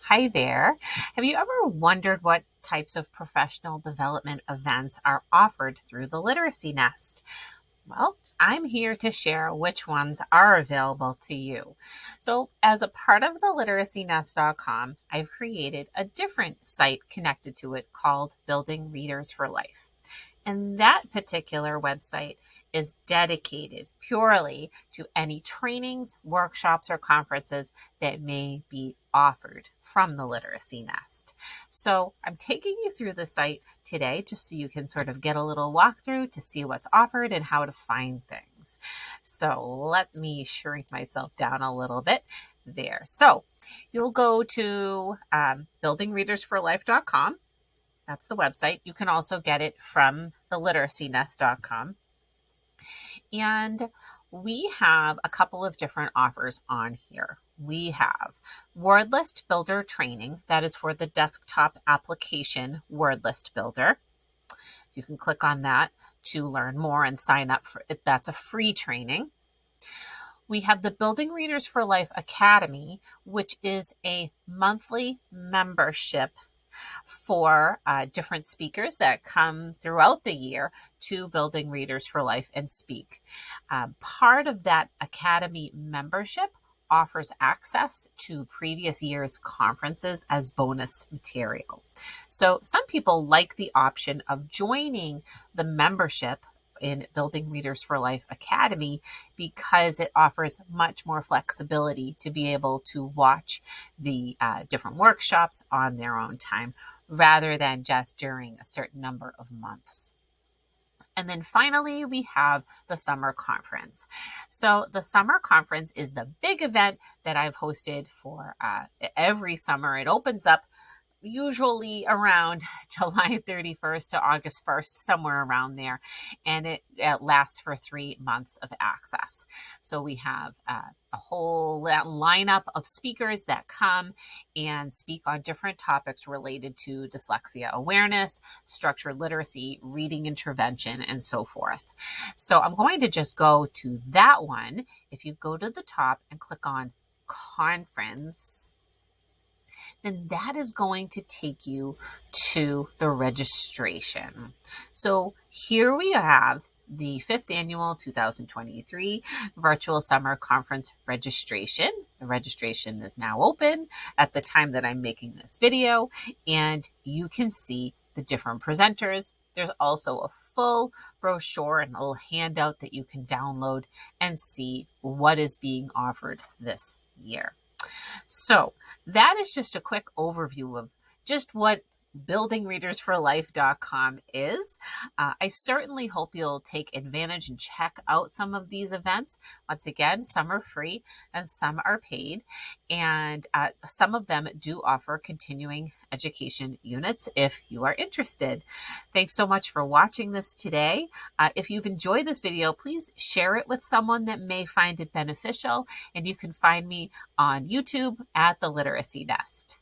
Hi there. Have you ever wondered what types of professional development events are offered through the Literacy Nest? Well, I'm here to share which ones are available to you. So, as a part of the literacynest.com, I've created a different site connected to it called Building Readers for Life. And that particular website is dedicated purely to any trainings, workshops, or conferences that may be offered from the Literacy Nest. So I'm taking you through the site today just so you can sort of get a little walkthrough to see what's offered and how to find things. So let me shrink myself down a little bit there. So you'll go to buildingreadersforlife.com. That's the website. You can also get it from the literacynest.com. And we have a couple of different offers on here. We have Word List Builder training. That is for the desktop application Word List Builder. You can click on that to learn more and sign up for it. That's a free training. We have the Building Readers for Life Academy, which is a monthly membership for different speakers that come throughout the year to Building Readers for Life and speak. Part of that Academy membership offers access to previous year's conferences as bonus material. So some people like the option of joining the membership in Building Readers for Life Academy because it offers much more flexibility to be able to watch the different workshops on their own time rather than just during a certain number of months. And then finally, we have the summer conference. So the summer conference is the big event that I've hosted for every summer. It opens up usually around July 31st to August 1st, somewhere around there. And it lasts for 3 months of access. So we have a whole lineup of speakers that come and speak on different topics related to dyslexia awareness, structured literacy, reading intervention, and so forth. So I'm going to just go to that one. If you go to the top and click on conference, then that is going to take you to the registration. So here we have the 5th annual 2023 virtual summer conference registration. The registration is now open at the time that I'm making this video, and you can see the different presenters. There's also a full brochure and a little handout that you can download and see what is being offered this year. So that is just a quick overview of just what buildingreadersforlife.com is. I certainly hope you'll take advantage and check out some of these events. Once again, some are free and some are paid. And some of them do offer continuing education units if you are interested. Thanks so much for watching this today. If you've enjoyed this video, please share it with someone that may find it beneficial. And you can find me on YouTube at The Literacy Nest.